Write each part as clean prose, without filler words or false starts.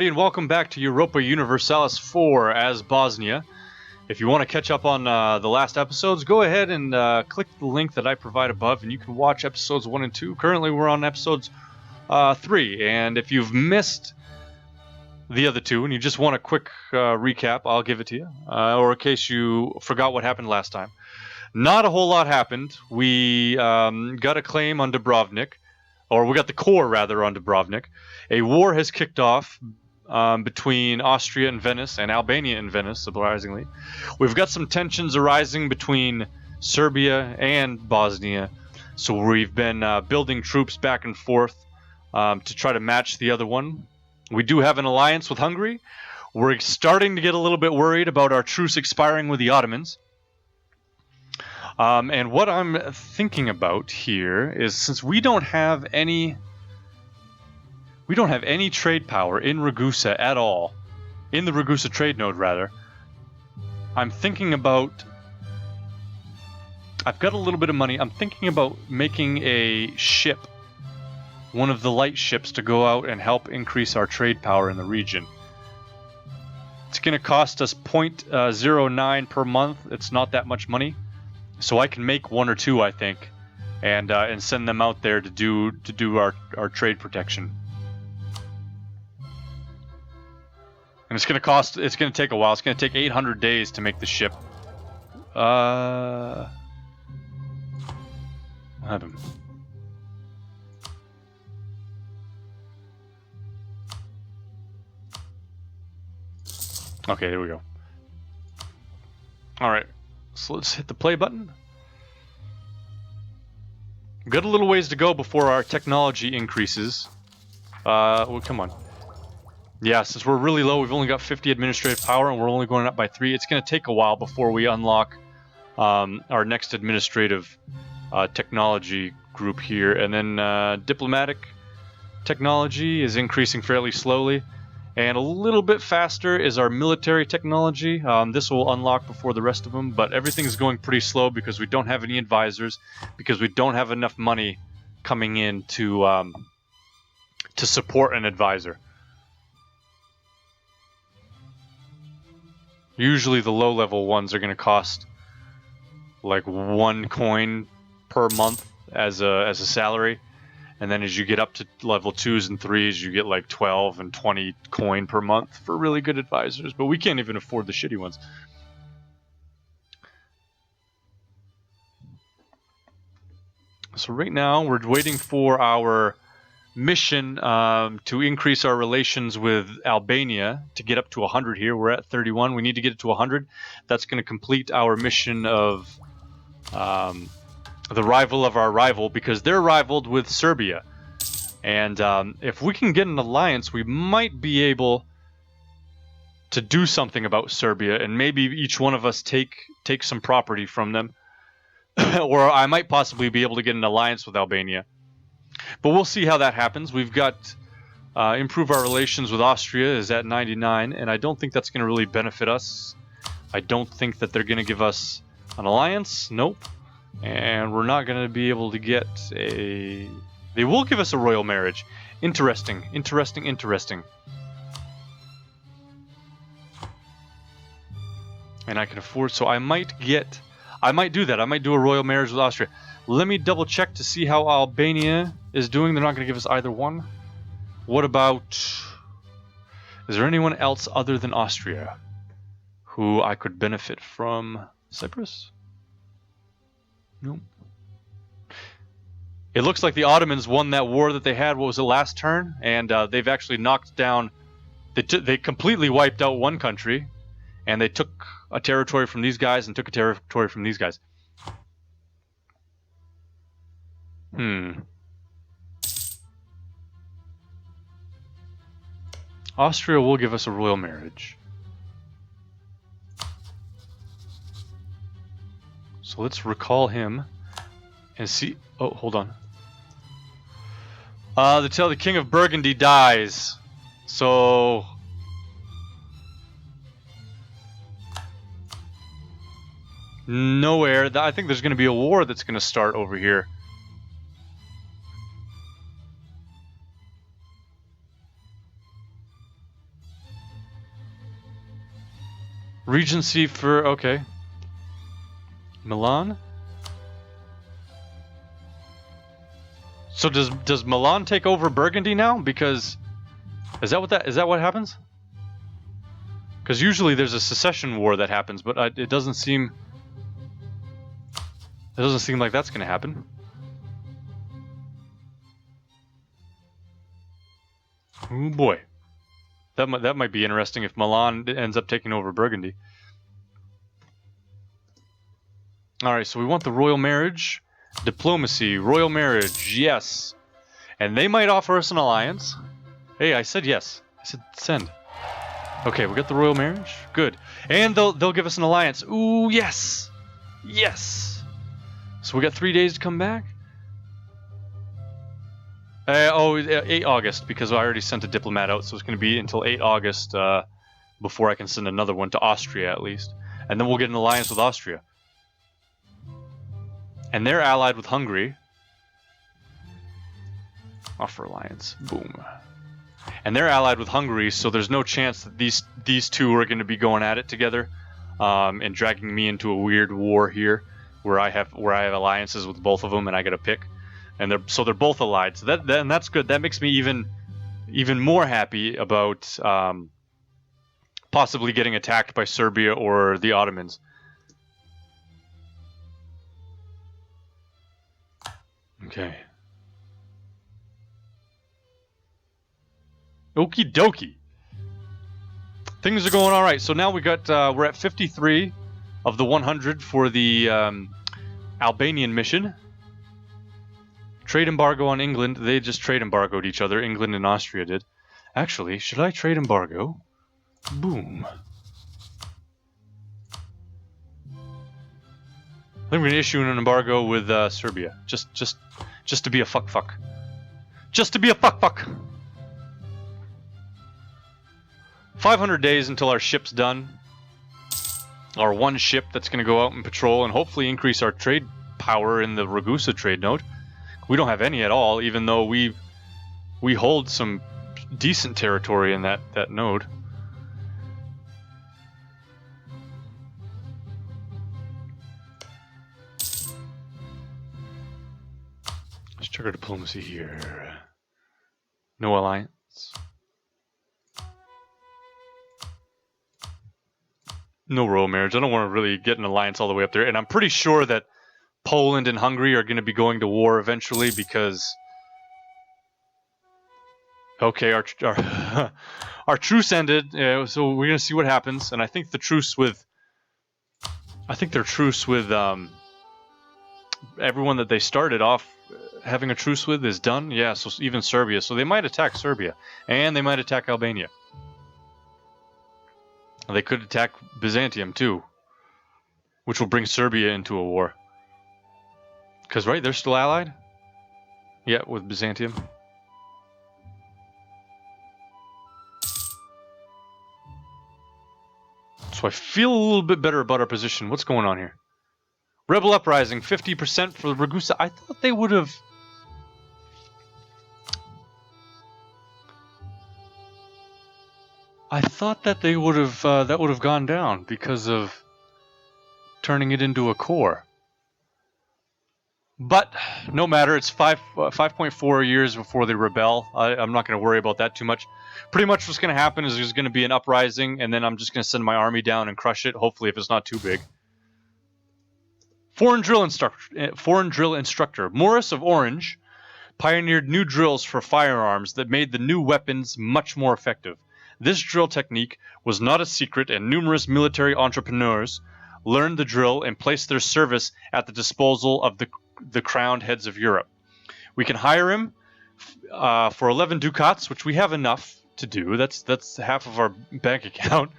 everybody, and welcome back to Europa Universalis 4 as Bosnia. If you want to catch up on the last episodes, go ahead and click the link that I provide above, and you can watch episodes 1 and 2. Currently, we're on episodes 3, and if you've missed the other two and you just want a quick recap, I'll give it to you, or in case you forgot what happened last time. Not a whole lot happened. We got a claim on Dubrovnik, or we got the core, rather, on Dubrovnik. A war has kicked off between Austria and Venice, and Albania and Venice, surprisingly. We've got some tensions arising between Serbia and Bosnia, so we've been building troops back and forth to try to match the other one. We do have an alliance with Hungary. We're starting to get a little bit worried about our truce expiring with the Ottomans. And what I'm thinking about here is, since we don't have any trade power in Ragusa at all, in the Ragusa trade node rather, I'm thinking about, I've got a little bit of money, I'm thinking about making a ship, one of the light ships, to go out and help increase our trade power in the region. It's going to cost us 0.09 per month. It's not that much money. So I can make one or two, I think, and send them out there to do our trade protection. And it's going to take a while. It's going to take 800 days to make the ship. What happened? Okay, there we go. Alright, so let's hit the play button. We've got a little ways to go before our technology increases. Well, come on. Yeah, since we're really low, we've only got 50 administrative power, and we're only going up by 3. It's going to take a while before we unlock our next administrative technology group here. And then diplomatic technology is increasing fairly slowly. And a little bit faster is our military technology. This will unlock before the rest of them, but everything is going pretty slow because we don't have any advisors, because we don't have enough money coming in to support an advisor. Usually the low-level ones are going to cost like 1 coin per month as a salary. And then as you get up to level 2s and 3s, you get like 12 and 20 coin per month for really good advisors. But we can't even afford the shitty ones. So right now, we're waiting for our mission to increase our relations with Albania to get up to 100 here. We're at 31. We need to get it to 100. That's going to complete our mission of the rival of our rival, because they're rivaled with Serbia. And if we can get an alliance, we might be able to do something about Serbia, and maybe each one of us take some property from them. Or I might possibly be able to get an alliance with Albania. But we'll see how that happens. We've got improve our relations with Austria is at 99, and I don't think that's going to really benefit us. I don't think that they're going to give us an alliance. Nope. And we're not going to be able to get a... They will give us a royal marriage. Interesting, interesting, interesting. And I can afford... So I might do that. I might do a royal marriage with Austria. Let me double check to see how Albania is doing. They're not going to give us either one. What about... Is there anyone else other than Austria who I could benefit from? Cyprus? Nope. It looks like the Ottomans won that war that they had, what was it, last turn? And they've actually knocked down... They completely wiped out one country, and they took a territory from these guys and took a territory from these guys. Austria will give us a royal marriage. So let's recall him and see... Oh, hold on. They tell the King of Burgundy dies. So... Nowhere. I think there's going to be a war that's going to start over here. Regency for... okay. Milan? So does Milan take over Burgundy now? Because... is that what happens? Because usually there's a secession war that happens, but it doesn't seem... it doesn't seem like that's going to happen. Oh boy. That might be interesting if Milan ends up taking over Burgundy. Alright, so we want the royal marriage. Diplomacy, royal marriage, yes. And they might offer us an alliance. Hey, I said yes. I said send. Okay, we got the royal marriage. Good. And they'll give us an alliance. Ooh, yes. Yes. So we got 3 days to come back. 8 August, because I already sent a diplomat out, so it's going to be until 8 August before I can send another one to Austria, at least. And then we'll get an alliance with Austria. And they're allied with Hungary. Offer alliance. Boom. And they're allied with Hungary, so there's no chance that these two are going to be going at it together and dragging me into a weird war here where I have alliances with both of them and I got to pick. And they're both allied, so that's good. That makes me even more happy about possibly getting attacked by Serbia or the Ottomans. Okay. Okie dokie. Things are going all right. So now we're at 53 of the 100 for the Albanian mission. Trade embargo on England. They just trade embargoed each other. England and Austria did. Actually, should I trade embargo? Boom. I think we're gonna issue an embargo with Serbia. Just to be a fuck. Just to be a fuck. 500 days until our ship's done. Our one ship that's gonna go out and patrol and hopefully increase our trade power in the Ragusa trade node. We don't have any at all, even though we hold some decent territory in that node. Let's check our diplomacy here. No alliance. No royal marriage. I don't want to really get an alliance all the way up there, and I'm pretty sure that Poland and Hungary are going to be going to war eventually because... okay, our truce ended, so we're going to see what happens. And I think the truce with... I think their truce with everyone that they started off having a truce with is done. Yeah, so even Serbia. So they might attack Serbia, and they might attack Albania. They could attack Byzantium too, which will bring Serbia into a war. Because, right, they're still allied? Yeah, with Byzantium. So I feel a little bit better about our position. What's going on here? Rebel uprising, 50% for Ragusa. I thought they would have... I thought that they would have that would have gone down because of turning it into a core. But no matter, it's 5.4 years before they rebel. I'm not going to worry about that too much. Pretty much what's going to happen is there's going to be an uprising, and then I'm just going to send my army down and crush it, hopefully if it's not too big. Foreign drill instructor. Morris of Orange pioneered new drills for firearms that made the new weapons much more effective. This drill technique was not a secret, and numerous military entrepreneurs learned the drill and placed their service at the disposal of the crowned heads of Europe. We can hire him for 11 ducats, which we have enough to do. That's half of our bank account,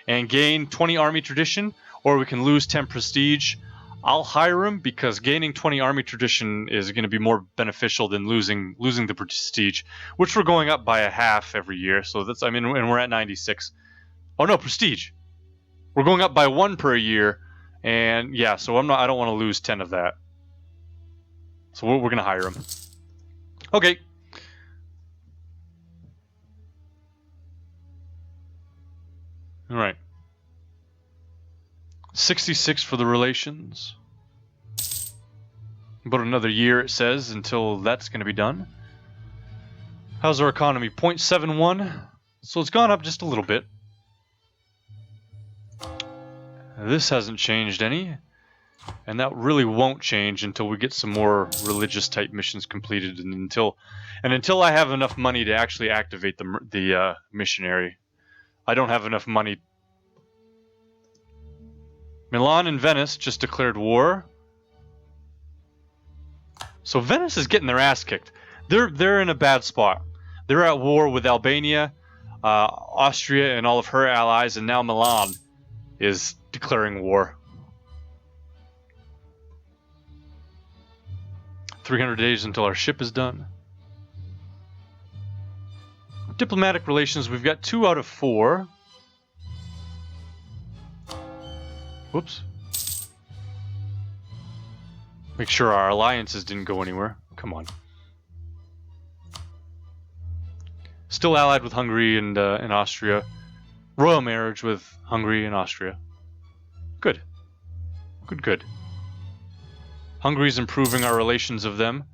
and gain 20 army tradition, or we can lose 10 prestige. I'll hire him because gaining 20 army tradition is going to be more beneficial than losing the prestige, which we're going up by a half every year. So that's, I mean, and we're at 96. Oh no, prestige. We're going up by 1 per year, and yeah, so I don't want to lose 10 of that. So we're going to hire him. Okay. All right. 66 for the relations. About another year, it says, until that's going to be done. How's our economy? 0.71. So it's gone up just a little bit. This hasn't changed any. And that really won't change until we get some more religious type missions completed, and until I have enough money to actually activate the missionary. I don't have enough money. Milan and Venice just declared war. So Venice is getting their ass kicked. They're in a bad spot. They're at war with Albania, Austria, and all of her allies, and now Milan is declaring war. 300 days until our ship is done. Diplomatic relations, we've got 2 out of 4. Whoops. Make sure our alliances didn't go anywhere. Come on. Still allied with Hungary and Austria. Royal marriage with Hungary and Austria. Good. Good. Hungary's improving our relations of them.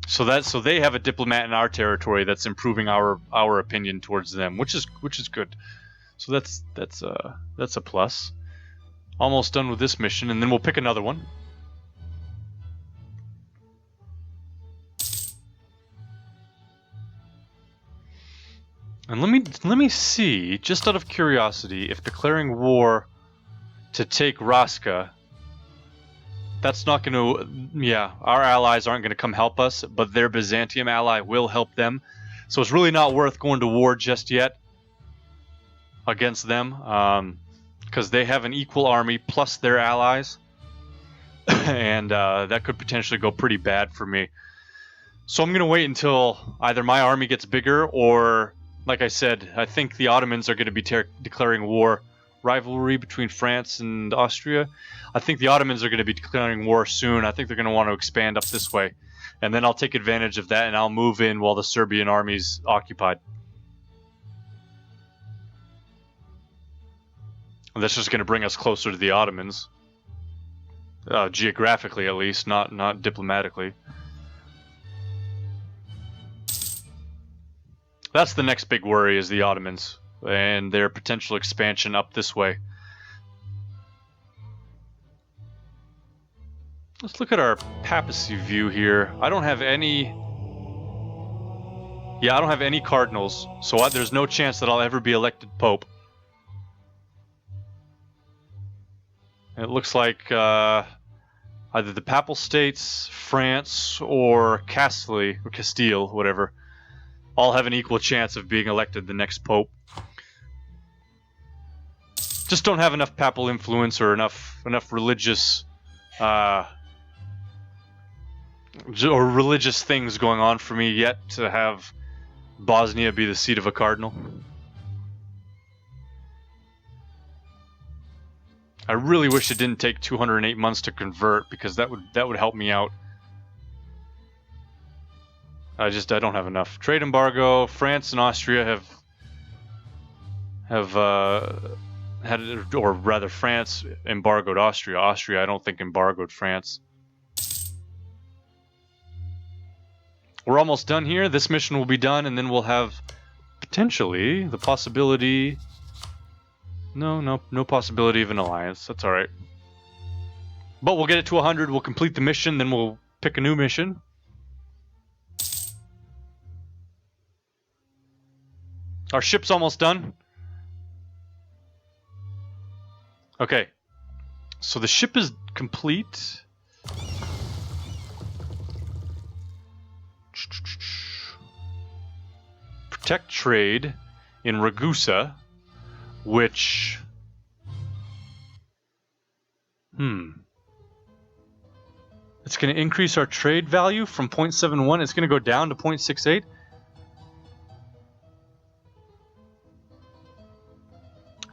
So they have a diplomat in our territory that's improving our opinion towards them, which is good. So that's a plus. Almost done with this mission, and then we'll pick another one. And let me see, just out of curiosity, if declaring war to take Raska, that's not going to... Yeah, our allies aren't going to come help us, but their Byzantium ally will help them. So it's really not worth going to war just yet against them, because they have an equal army plus their allies, and that could potentially go pretty bad for me. So I'm going to wait until either my army gets bigger, or, like I said, I think the Ottomans are going to be declaring war. Rivalry between France and Austria. I think the Ottomans are going to be declaring war soon. I think they're going to want to expand up this way. And then I'll take advantage of that, and I'll move in while the Serbian army's occupied. And that's just going to bring us closer to the Ottomans. Geographically, at least, not diplomatically. That's the next big worry, is the Ottomans and their potential expansion up this way. Let's look at our papacy view here. I don't have any... Yeah, I don't have any cardinals, so there's no chance that I'll ever be elected pope. It looks like either the Papal States, France, or Castile, whatever, all have an equal chance of being elected the next pope. Just don't have enough papal influence or enough religious or religious things going on for me yet to have Bosnia be the seat of a cardinal. I really wish it didn't take 208 months to convert, because that would help me out. I don't have enough. Trade embargo. France and Austria have had, or rather, France embargoed Austria. Austria, I don't think, embargoed France. We're almost done here. This mission will be done, and then we'll have potentially the possibility... No possibility of an alliance. That's alright. But we'll get it to 100, we'll complete the mission, then we'll pick a new mission. Our ship's almost done. Okay. So the ship is complete. Protect trade in Ragusa, which... It's going to increase our trade value from 0.71. It's going to go down to 0.68.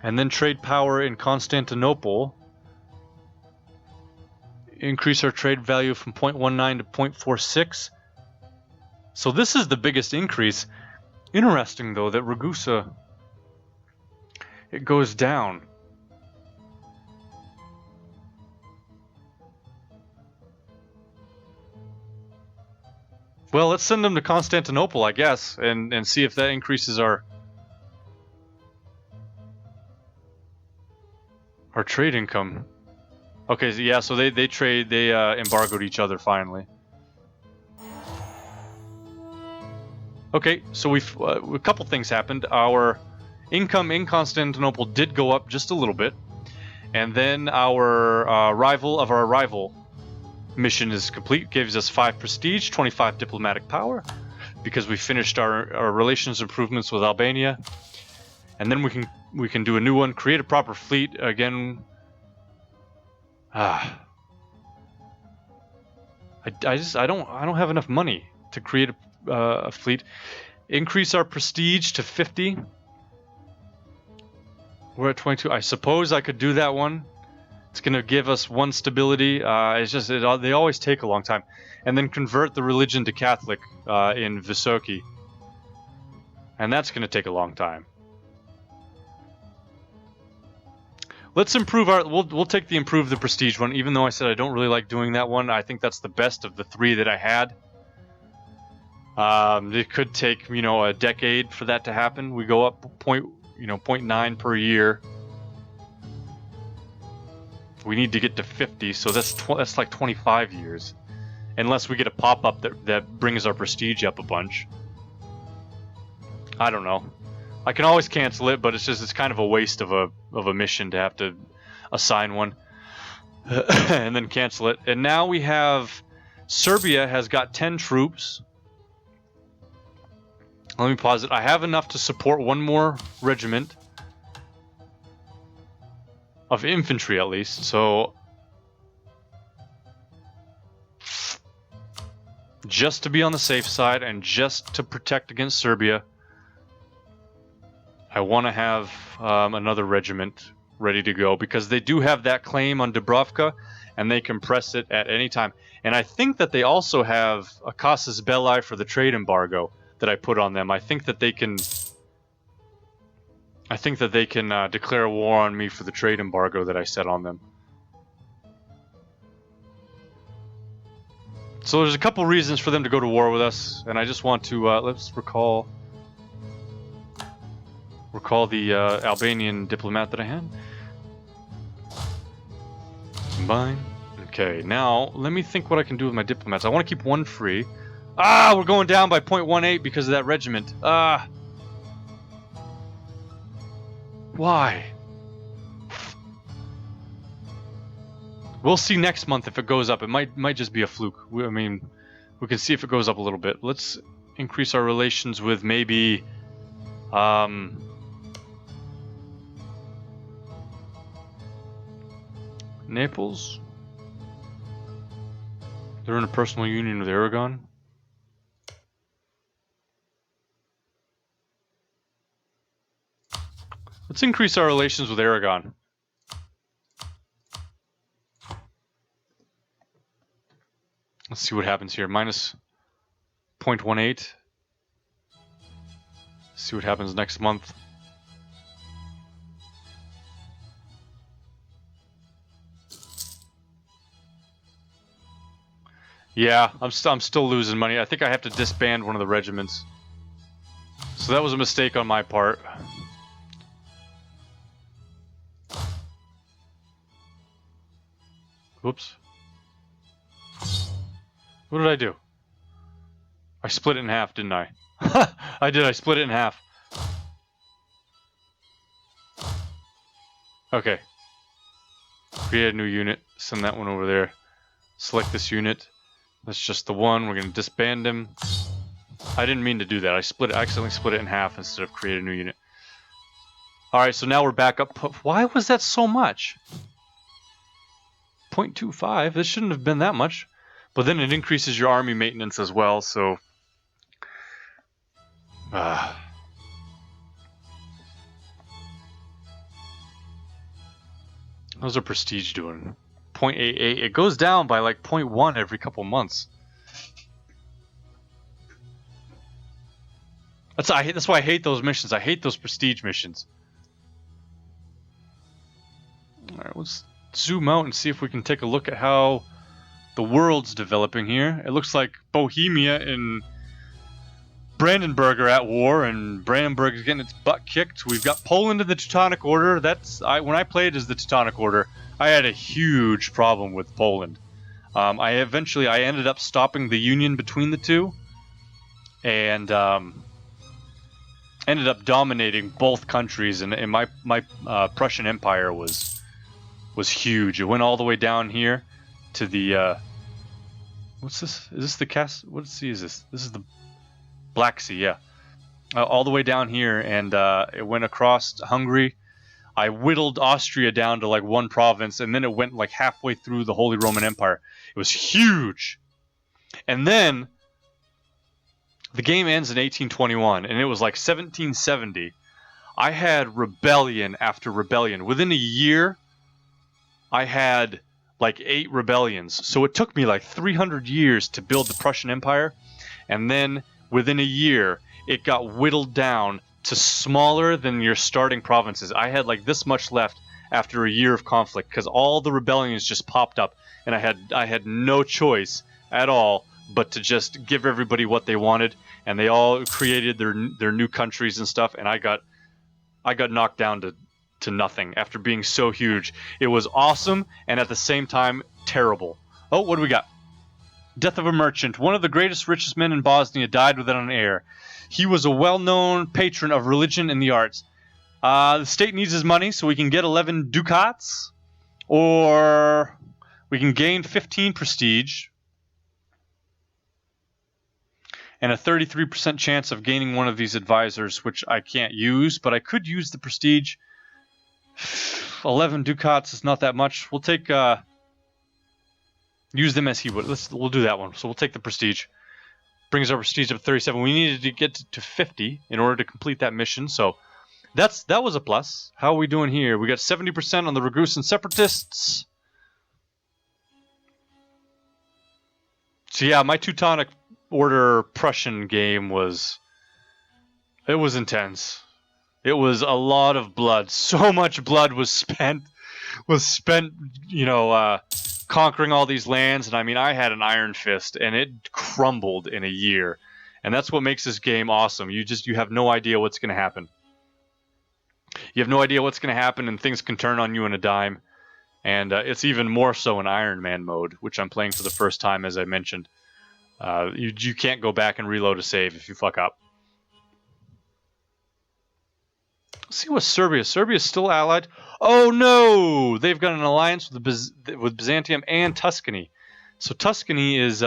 And then trade power in Constantinople. Increase our trade value from 0.19 to 0.46. So this is the biggest increase. Interesting, though, that Ragusa... it goes down. Well, let's send them to Constantinople, I guess, and see if that increases our trade income. Okay, so yeah, so they embargoed each other finally. Okay, so a couple things happened. Our income in Constantinople did go up just a little bit, and then our rival mission is complete. Gives us 5 prestige, 25 diplomatic power, because we finished our relations improvements with Albania, and then we can do a new one. Create a proper fleet again. I don't have enough money to create a fleet. Increase our prestige to 50. We're at 22. I suppose I could do that one. It's going to give us 1 stability. It's just they always take a long time. And then convert the religion to Catholic in Visoki. And that's going to take a long time. Let's improve we'll take the improve the prestige one, even though I said I don't really like doing that one. I think that's the best of the 3 that I had. It could take, a decade for that to happen. We go up 0.9 per year. We need to get to 50, so that's like 25 years. Unless we get a pop-up that brings our prestige up a bunch. I don't know. I can always cancel it, but it's kind of a waste of a mission to have to assign one and then cancel it. And now we have Serbia has got 10 troops. Let me pause it. I have enough to support 1 more regiment of infantry at least. So just to be on the safe side and just to protect against Serbia, I want to have another regiment ready to go, because they do have that claim on Dubrovka, and they can press it at any time. And I think that they also have a casus belli for the trade embargo that I put on them. I think that they can declare war on me for the trade embargo that I set on them. So there's a couple reasons for them to go to war with us, and I just want to let's recall the Albanian diplomat that I had. Combine. Okay, now let me think what I can do with my diplomats. I want to keep 1 free. Ah, we're going down by 0.18 because of that regiment. Why? We'll see next month if it goes up. It might just be a fluke. We can see if it goes up a little bit. Let's increase our relations with maybe Naples. They're in a personal union with Aragon. Let's increase our relations with Aragon. Let's see what happens here. Minus 0.18. See what happens next month. Yeah, I'm still losing money. I think I have to disband one of the regiments. So that was a mistake on my part. Whoops. What did I do? I split it in half, didn't I? I did, I split it in half. Okay. Create a new unit. Send that one over there. Select this unit. That's just the one. We're going to disband him. I didn't mean to do that. I accidentally split it in half instead of create a new unit. Alright, so now we're back up. Why was that so much? 0.25. This shouldn't have been that much. But then it increases your army maintenance as well, so... How's our prestige doing? 0.88. It goes down by like 0.1 every couple months. That's why I hate those missions. I hate those prestige missions. Alright, let's zoom out and see if we can take a look at how The world's developing here. It looks like Bohemia and Brandenburg are at war, and Brandenburg is getting its butt kicked. We've got Poland in the Teutonic Order. When I played as the Teutonic Order, I had a huge problem with Poland. I ended up stopping the union between the two, and ended up dominating both countries. And my Prussian Empire was huge. It went all the way down here to the what's this? Is this the What sea is this? This is the Black Sea, yeah. All the way down here, and it went across Hungary. I whittled Austria down to like one province, and then it went like halfway through the Holy Roman Empire. It was huge. And then the game ends in 1821, and it was like 1770. I had rebellion after rebellion. Within a year, I had like 8 rebellions. So it took me like 300 years to build the Prussian Empire, and then within a year, it got whittled down to smaller than your starting provinces. I had like this much left after a year of conflict because all the rebellions just popped up, and I had no choice at all but to just give everybody what they wanted, and they all created their new countries and stuff, and I got knocked down to nothing after being so huge. It was awesome, and at the same time terrible. Oh, what do we got? Death of a merchant. One of the greatest, richest men in Bosnia died without an heir. He was a well-known patron of religion and the arts. The state needs his money, so we can get 11 ducats, or we can gain 15 prestige, and a 33% chance of gaining one of these advisors, which I can't use, but I could use the prestige. 11 ducats is not that much. We'll take... use them as he would. We'll do that one. So we'll take the prestige. Brings our prestige up to 37. We needed to get to 50 in order to complete that mission. So that was a plus. How are we doing here? We got 70% on the Ragusan Separatists. So yeah, my Teutonic Order Prussian game was intense. It was a lot of blood. So much blood was spent, you know, conquering all these lands. And I mean, I had an iron fist, and it crumbled in a year. And that's what makes this game awesome. You have no idea what's going to happen. You have no idea what's going to happen, and things can turn on you in a dime. And it's even more so in Iron Man mode, which I'm playing for the first time, as I mentioned. You can't go back and reload a save if you fuck up. Let's see what Serbia. Serbia's still allied. Oh no! They've got an alliance with Byzantium and Tuscany. So Tuscany is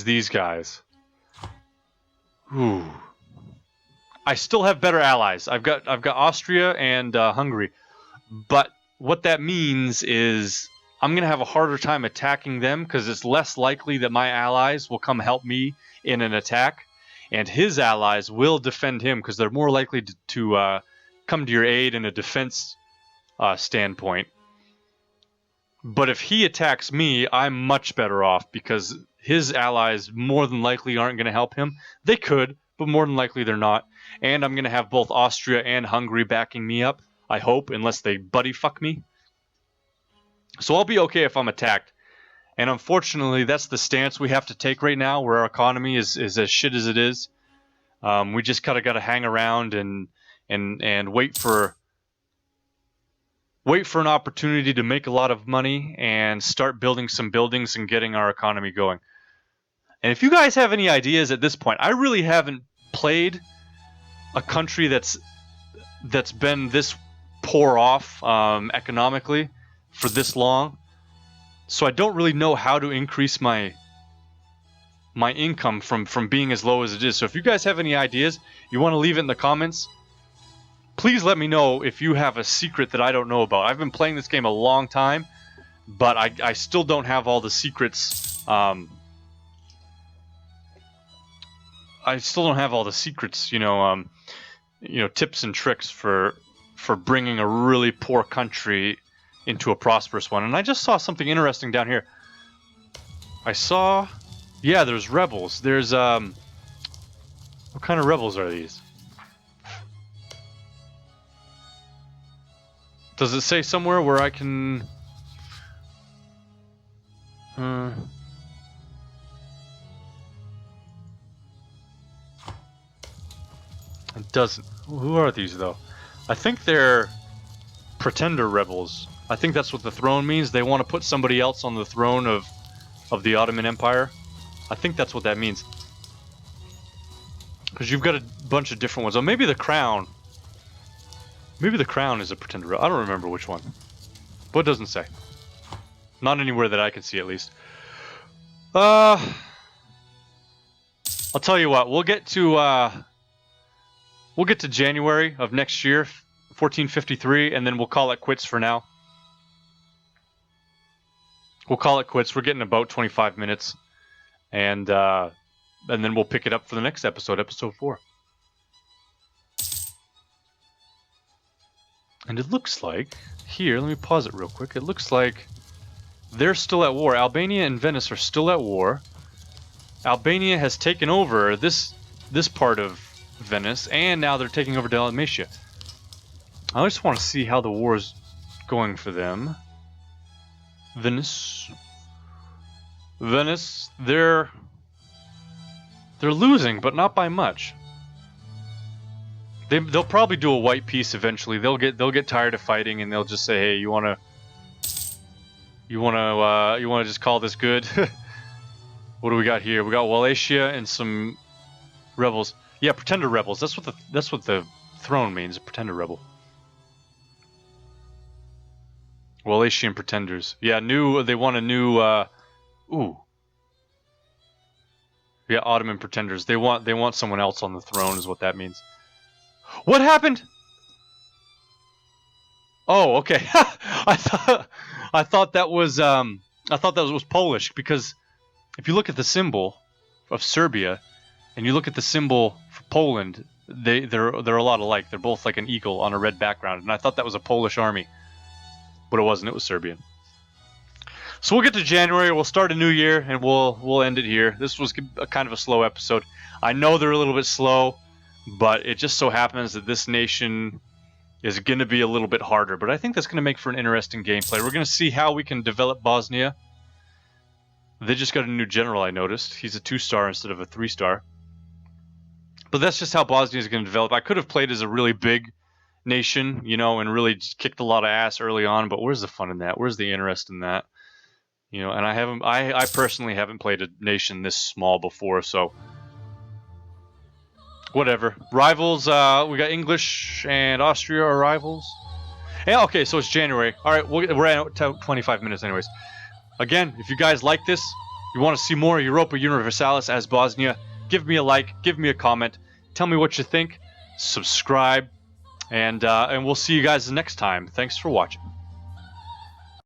these guys. Ooh. I still have better allies. I've got Austria and Hungary, but what that means is I'm gonna have a harder time attacking them because it's less likely that my allies will come help me in an attack, and his allies will defend him because they're more likely to come to your aid in a defense standpoint. But if he attacks me, I'm much better off because his allies more than likely aren't going to help him. They could, but more than likely they're not. And I'm going to have both Austria and Hungary backing me up, I hope, unless they buddy fuck me. So I'll be okay if I'm attacked. And unfortunately, that's the stance we have to take right now, where our economy is as shit as it is. We just kind of got to hang around and wait for an opportunity to make a lot of money and start building some buildings and getting our economy going. And if you guys have any ideas at this point, I really haven't played a country that's been this poor off economically for this long. So I don't really know how to increase my income from being as low as it is. So if you guys have any ideas, you want to leave it in the comments, please let me know if you have a secret that I don't know about. I've been playing this game a long time, but I still don't have all the secrets. I still don't have all the secrets, tips and tricks for bringing a really poor country into a prosperous one. And I just saw something interesting down here. Yeah, there's rebels. There's what kind of rebels are these? Does it say somewhere where I can... It doesn't. Who are these, though? I think they're pretender rebels. I think that's what the throne means. They want to put somebody else on the throne of the Ottoman Empire. I think that's what that means. Because you've got a bunch of different ones. Oh, maybe the crown. Maybe the crown is a pretender rebel. I don't remember which one. But it doesn't say. Not anywhere that I can see, at least. I'll tell you what. We'll get to January of next year, 1453, and then we'll call it quits for now. We'll call it quits. We're getting about 25 minutes, and then we'll pick it up for the next episode, episode 4. And it looks like here. Let me pause it real quick. It looks like they're still at war. Albania and Venice are still at war. Albania has taken over this part of Venice, and now they're taking over Dalmatia. I just want to see how the war is going for them. Venice, they're losing, but not by much. They'll probably do a white peace eventually. They'll get tired of fighting, and they'll just say, "Hey, you wanna just call this good?" What do we got here? We got Wallachia and some rebels. Yeah, pretender rebels. That's what the throne means. A pretender rebel. Wallachian pretenders. Yeah, they want a new. Yeah, Ottoman pretenders. They want someone else on the throne, is what that means. What happened? Oh, okay. I thought that was Polish, because if you look at the symbol of Serbia and you look at the symbol for Poland, they're a lot alike. They're both like an eagle on a red background, and I thought that was a Polish army, but it wasn't. It was Serbian. So we'll get to January. We'll start a new year, and we'll end it here. This was a kind of a slow episode. I know they're a little bit slow, but it just so happens that this nation is going to be a little bit harder. But I think that's going to make for an interesting gameplay. We're going to see how we can develop Bosnia. They just got a new general, I noticed. He's a 2-star instead of a 3-star. But that's just how Bosnia is going to develop. I could have played as a really big nation, and really just kicked a lot of ass early on. But where's the fun in that? Where's the interest in that? And I personally haven't played a nation this small before, so whatever. Rivals, we got English and Austria are rivals. Yeah, okay, so it's January. All right, we're at 25 minutes anyways. Again, if you guys like this, you want to see more Europa Universalis as Bosnia, give me a like, give me a comment, tell me what you think, subscribe, and we'll see you guys next time. Thanks for watching.